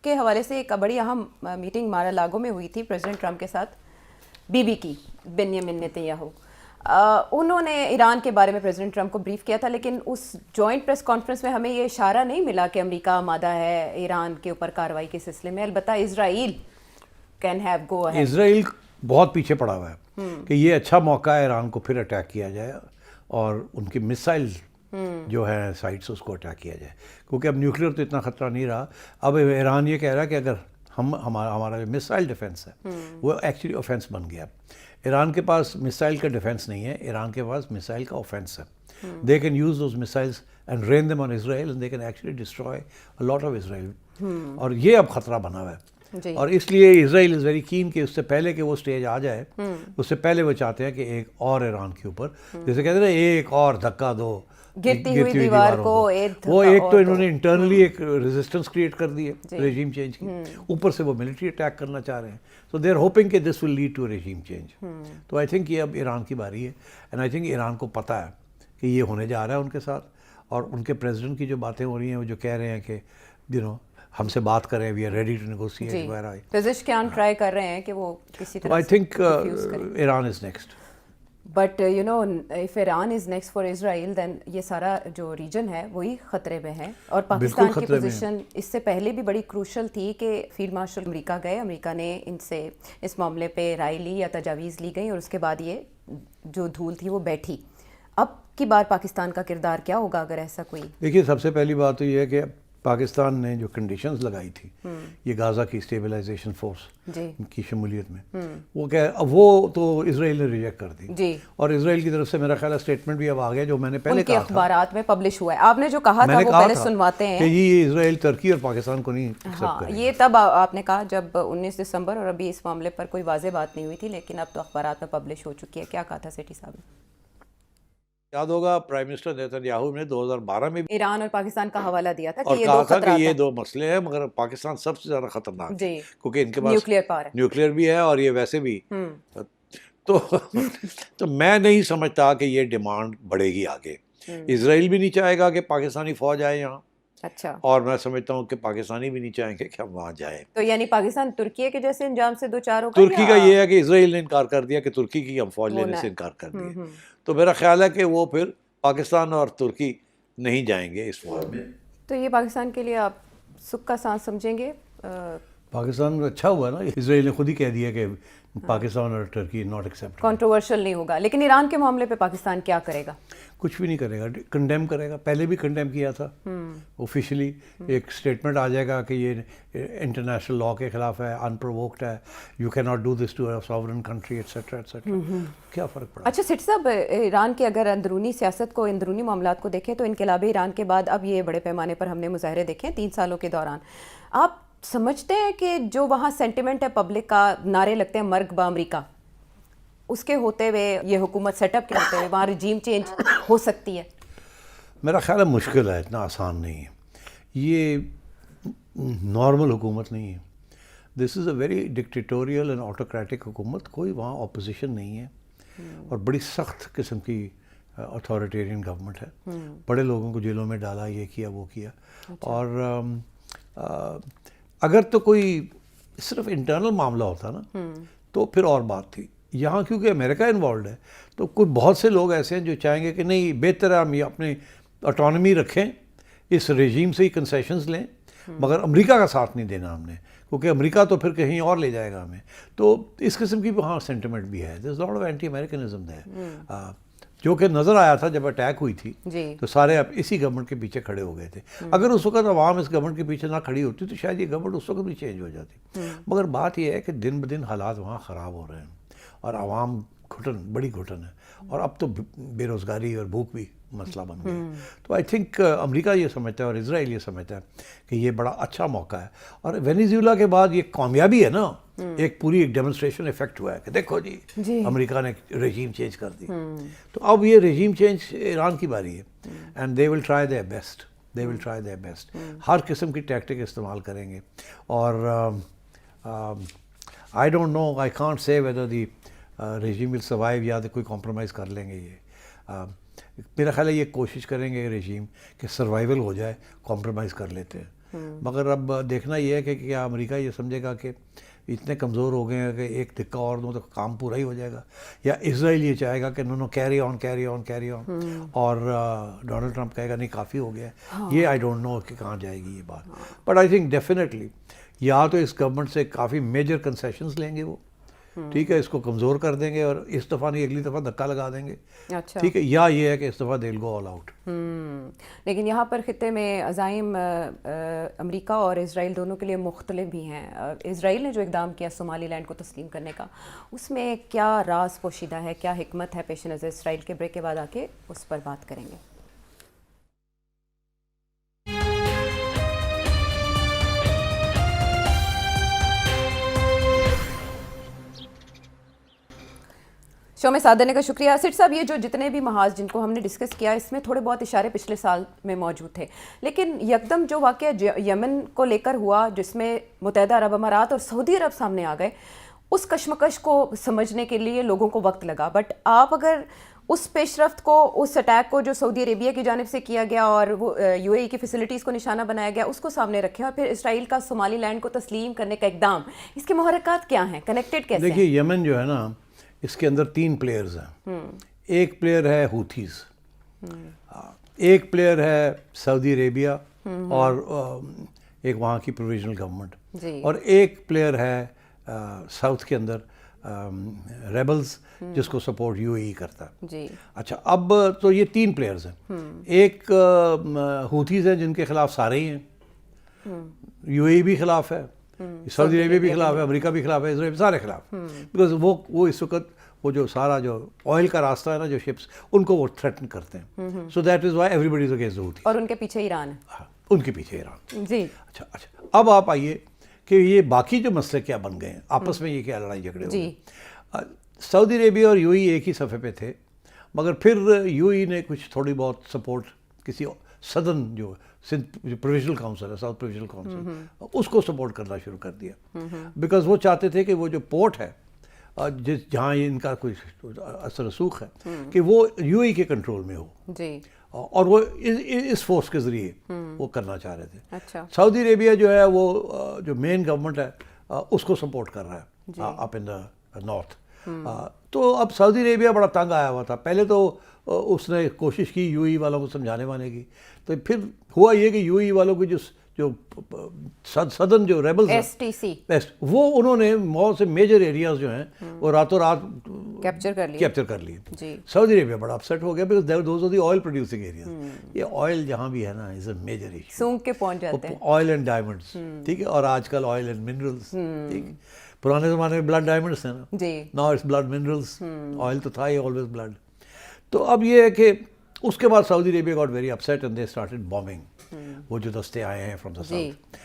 کے حوالے سے ایک بڑی اہم میٹنگ مارا لاگو میں ہوئی تھی پریزیڈنٹ ٹرمپ کے ساتھ بی بی کی، بنیامین نیتن یاہو. انہوں نے ایران کے بارے میں پریزیڈنٹ ٹرمپ کو بریف کیا تھا، لیکن اس جوائنٹ پریس کانفرنس میں ہمیں یہ اشارہ نہیں ملا کہ امریکہ آمادہ ہے ایران کے اوپر کارروائی کے سلسلے میں. البتہ اسرائیل کین ہیو گو اہیڈ. اسرائیل بہت پیچھے پڑا ہوا ہے کہ یہ اچھا موقع ہے ایران کو پھر اٹیک کیا جائے اور ان کی میسائل جو ہے سائٹس اس کو اٹیک کیا جائے، کیونکہ اب نیوکلیئر تو اتنا خطرہ نہیں رہا. اب ایران یہ کہہ رہا ہے کہ اگر ہمارا جو میسائل ڈیفنس ہے وہ ایکچولی اوفینس بن گیا. ایران کے پاس میسائل کا ڈیفنس نہیں ہے، ایران کے پاس میسائل کا اوفینس ہے. They can use those missiles and rain them on Israel and they can actually destroy a lot of Israel. اور یہ اب خطرہ بنا ہوا ہے. اور اس لیے اسرائیل از ویری کین کہ اس سے پہلے کہ وہ اسٹیج آ جائے، اس سے پہلے وہ چاہتے ہیں کہ ایک اور ایران کے اوپر جیسے کہتے ہیں ایک اور دھکا دو گرتی ہوئی دیوار کو. وہ ایک تو انہوں نے انٹرنلی ایک ریزسٹنس کریٹ کر دی ہے ریجیم چینج کی، اوپر سے وہ ملٹری اٹیک کرنا چاہ رہے ہیں. سو دے آر ہوپنگ کہ this will lead to regime change. تو آئی تھنک یہ اب ایران کی باری ہے، اینڈ آئی تھنک ایران کو پتہ ہے کہ یہ ہونے جا رہا ہے ان کے ساتھ. اور ان کے پریزیڈنٹ کی جو باتیں ہو رہی ہیں وہ جو کہہ رہے ہیں کہ ہم سے بات کریں، we are ready to negotiate وغیرہ. پزشکیان ٹرائی کر رہے ہیں کہ وہ کسی طرح. I think Iran is next. But you know if Iran is next for Israel then یہ سارا جو ریجن ہے وہی خطرے میں ہے. اور پاکستان کی پوزیشن اس سے پہلے بھی بڑی کروشل تھی کہ فیلڈ مارشل امریکہ گئے، امریکہ نے ان سے اس معاملے پہ رائے لی یا تجاویز لی گئی، اور اس کے بعد یہ جو دھول تھی وہ بیٹھی. اب کی بار پاکستان کا کردار کیا ہوگا اگر ایسا کوئی؟ دیکھیے سب سے پہلی بات تو یہ ہے کہ پاکستان نے جو کنڈیشنز لگائی تھی یہ غازہ کی اسٹیبلائزیشن فورس کی شمولیت میں، وہ تو اسرائیل نے ریجیکٹ کر دی. اور اسرائیل کی طرف سے میرا خیال ہے اسٹیٹمنٹ بھی اب آ گیا جو میں نے پہلے کہا تھا، اخبارات میں پبلش ہوا ہے. آپ نے جو کہا تھا وہ پہلے سنواتے ہیں کہ یہ اسرائیل ترکی اور پاکستان کو نہیں ایکسپٹ کرے. یہ تب آپ نے کہا جب 19 دسمبر، اور ابھی اس معاملے پر کوئی واضح بات نہیں ہوئی تھی، لیکن اب تو اخبارات میں پبلش ہو چکی ہے. کیا کہا تھا سیٹھی صاحب نے؟ یاد ہوگا پرائم منسٹر نیتن یاہو نے 2012 میں ایران اور پاکستان کا حوالہ دیا تھا اور کہ کہا تھا کہ یہ دو مسئلے ہیں، مگر پاکستان سب سے زیادہ خطرناک ہے کیونکہ ان کے پاس نیوکلیئر بھی ہے اور یہ ویسے بھی. تو میں نہیں سمجھتا کہ یہ ڈیمانڈ بڑھے گی آگے. اسرائیل بھی نہیں چاہے گا کہ پاکستانی فوج آئے یہاں، اچھا، اور میں سمجھتا ہوں کہ پاکستانی بھی نہیں چاہیں گے کہ ہم وہاں جائیں. تو یعنی پاکستان ترکی کے جیسے انجام سے دو چار ہوگا. ترکی کا یہ ہے کہ اسرائیل نے انکار کر دیا کہ ترکی کی ہم فوج لینے سے انکار کر دیا. تو میرا خیال ہے کہ وہ پھر پاکستان اور ترکی نہیں جائیں گے اس فوج میں. تو یہ پاکستان کے لیے آپ سکھ کا سانس سمجھیں گے؟ پاکستان میں اچھا ہوا نا، اسرائیل نے خود ہی کہہ دیا کہ پاکستان اور ٹرکی ناٹ ایکسیپٹ. کنٹروورشل نہیں ہوگا. لیکن ایران کے معاملے پہ پاکستان کیا کرے گا؟ کچھ بھی نہیں کرے گا، کنڈیم کرے گا. پہلے بھی کنڈیم کیا تھا آفیشلی. ایک اسٹیٹمنٹ آ جائے گا کہ یہ انٹرنیشنل لاء کے خلاف ہے، ان پرووکڈ ہے، you can not do this to a sovereign country etcetera etcetera. کیا فرق پڑا؟ اچھا سیٹھی صاحب، ایران کے اگر اندرونی سیاست کو، اندرونی معاملات کو دیکھیں تو انقلاب ایران کے بعد اب یہ بڑے پیمانے پر ہم نے مظاہرے دیکھے 3 سالوں کے دوران. آپ سمجھتے ہیں کہ جو وہاں سینٹیمنٹ ہے پبلک کا، نعرے لگتے ہیں مرگ با امریکہ، اس کے ہوتے ہوئے یہ حکومت سیٹ اپ کے ہوتے ہوئے وہاں رجیم چینج ہو سکتی ہے؟ میرا خیال ہے مشکل ہے، اتنا آسان نہیں ہے. یہ نارمل حکومت نہیں ہے. دس از اے ویری ڈکٹیٹوریل اینڈ آٹوکریٹک حکومت. کوئی وہاں اپوزیشن نہیں ہے اور بڑی سخت قسم کی اتھارٹیرین گورنمنٹ ہے. بڑے لوگوں کو جیلوں میں ڈالا، یہ کیا وہ کیا. اور اگر تو کوئی صرف انٹرنل معاملہ ہوتا نا تو پھر اور بات تھی. یہاں کیونکہ امریکہ انوالوڈ ہے تو کوئی بہت سے لوگ ایسے ہیں جو چاہیں گے کہ نہیں، بہتر ہے ہم یہ اپنی اٹانومی رکھیں، اس رجیم سے ہی کنسیشنز لیں، مگر امریکہ کا ساتھ نہیں دینا ہم نے، کیونکہ امریکہ تو پھر کہیں اور لے جائے گا ہمیں. تو اس قسم کی وہاں سینٹیمنٹ بھی ہے. دیر از لاٹ آف اینٹی امریکنزم ہے، جو کہ نظر آیا تھا جب اٹیک ہوئی تھی تو سارے اب اسی گورنمنٹ کے پیچھے کھڑے ہو گئے تھے. اگر اس وقت عوام اس گورنمنٹ کے پیچھے نہ کھڑی ہوتی تو شاید یہ گورنمنٹ اس وقت بھی چینج ہو جاتی. مگر بات یہ ہے کہ دن بدن حالات وہاں خراب ہو رہے ہیں اور عوام بڑی گھٹن ہے، اور اب تو بے روزگاری اور بھوک بھی مسئلہ بن گیا. تو آئی تھنک امریکہ یہ سمجھتا ہے اور اسرائیل یہ سمجھتا ہے کہ یہ بڑا اچھا موقع ہے. اور وینیزویلا کے بعد یہ کامیابی ہے نا، ایک پوری ایک ڈیمونسٹریشن افیکٹ ہوا ہے کہ دیکھو جی امریکہ نے رجیم چینج کر دی. تو اب یہ رجیم چینج ایران کی باری ہے، and they will try their best. They will try their best. ہر قسم کی ٹیکٹک استعمال کریں گے. اور I don't know, I can't say whether the regime will survive یا کوئی کمپرومائز کر لیں گے. یہ میرا خیال ہے یہ کوشش کریں گے رجیم کہ سروائیول ہو جائے، کمپرومائز کر لیتے ہیں. مگر اب دیکھنا یہ ہے کہ کیا امریکہ یہ سمجھے گا کہ اتنے کمزور ہو گئے ہیں کہ ایک دھکا اور دوں تو کام پورا ہی ہو جائے گا, یا اسرائیل یہ چاہے گا کہ نو کیری آن اور ڈونلڈ ٹرمپ کہے گا نہیں کافی ہو گیا ہے. یہ آئی ڈونٹ نو کہ کہاں جائے گی یہ بات, بٹ آئی تھنک ڈیفینیٹلی یا تو اس گورنمنٹ سے کافی میجر کنسیشنز لیں گے وہ, ٹھیک ہے, اس کو کمزور کر دیں گے اور اس دفعہ نہیں اگلی دفعہ دھکا لگا دیں گے, ٹھیک ہے, یا یہ ہے کہ اس دفعہ دے ول گو آل آؤٹ. لیکن یہاں پر خطے میں عزائم امریکہ اور اسرائیل دونوں کے لیے مختلف بھی ہیں. اسرائیل نے جو اقدام کیا صومالی لینڈ کو تسلیم کرنے کا, اس میں کیا راز پوشیدہ ہے, کیا حکمت ہے پیش نظر؟ اسرائیل کے بریک کے بعد آ کے اس پر بات کریں گے. شو میں ساتھ دینے کا شکریہ. سٹ صاحب, یہ جو جتنے بھی محاذ جن کو ہم نے ڈسکس کیا اس میں تھوڑے بہت اشارے پچھلے سال میں موجود تھے, لیکن یکدم جو واقعہ یمن کو لے کر ہوا جس میں متحدہ عرب امارات اور سعودی عرب سامنے آ گئے, اس کشمکش کو سمجھنے کے لیے لوگوں کو وقت لگا. بٹ آپ اگر اس پیش رفت کو, اس اٹیک کو جو سعودی عربیہ کی جانب سے کیا گیا اور وہ یو اے ای کی فیسلٹیز کو نشانہ بنایا گیا, اس کو سامنے رکھیں, اور پھر اسرائیل کا صومالی لینڈ کو تسلیم کرنے کا اقدام, اس کے محرکات کیا ہیں, کنیکٹڈ کیسے ہیں؟ دیکھیے یمن جو ہے نا, اس کے اندر 3 پلیئرز ہیں. ایک پلیئر ہے ہوتھیز, ایک پلیئر ہے سعودی عربیہ اور ایک وہاں کی پروویژنل گورنمنٹ, اور ایک پلیئر ہے ساؤتھ کے اندر ریبلز جس کو سپورٹ یو اے ای کرتا ہے. اچھا, اب تو یہ 3 پلیئرز ہیں. ایک ہوتھیز ہیں جن کے خلاف سارے ہی ہیں, یو اے ای بھی خلاف ہے, سعودی عربیہ بھی خلاف ہے, امریکہ بھی خلاف ہے, اسرائیل سارے خلاف, بیکاز وہ اس وقت وہ جو سارا جو آئل کا راستہ ہے نا, جو شپس, ان کو وہ تھریٹن کرتے ہیں. So that is why everybody is against ہوتی, اور ان کے پیچھے ایران ہے. ان کے پیچھے ایران. جی اچھا, اب آپ آئیے کہ یہ باقی جو مسئلے کیا بن گئے ہیں آپس میں, یہ کیا لڑائی جھگڑے ہوئے. سعودی عربیہ اور یو اے ای ایک ہی صفحے پہ تھے, مگر پھر یو اے ای نے کچھ تھوڑی بہت سپورٹ کسی سدن جو پروویژنل کاؤنسل ہے, ساؤتھ پروویژنل کاؤنسل, اس کو سپورٹ کرنا شروع کر دیا, بیکاز وہ چاہتے تھے کہ وہ جو پورٹ ہے جہاں ان کا کوئی اثر رسوخ ہے کہ وہ یو اے ای کے کنٹرول میں ہو, اور وہ اس فورس کے ذریعے وہ کرنا چاہ رہے تھے. سعودی عربیہ جو ہے وہ جو مین گورنمنٹ ہے اس کو سپورٹ کر رہا ہے اپ ان دا نارتھ. تو اب سعودی عربیہ بڑا تنگ آیا ہوا تھا. پہلے تو اس نے کوشش کی یو اے ای والوں کو سمجھانے وانے کی, تو پھر ہوا یہ کہ یو اے ای والوں کو جو سدن جو ریبلز ہیں وہ انہوں نے بہت سے میجر ایریاز جو ہیں وہ راتوں رات کیپچر کر لیے. سعودی عربیہ بڑا اپسیٹ ہو گیا, because those are the oil producing areas. یہ آئل جہاں بھی ہے نا از اے میجر ایشو, سونگ کے پہنچ جاتے ہیں, آئل اینڈ ڈائمنڈس, ٹھیک ہے, اور آج کل آئل اینڈ منرلس, ٹھیک ہے. پرانے زمانے میں بلڈ ڈائمنڈس ہیں نا, now it's blood minerals, oil تو تھا ہی آلویز بلڈ. تو اب یہ ہے کہ اس کے بعد Saudi Arabia got very upset and they started bombing, وہ جو دستے آئے ہیں فرام دا ساؤتھ.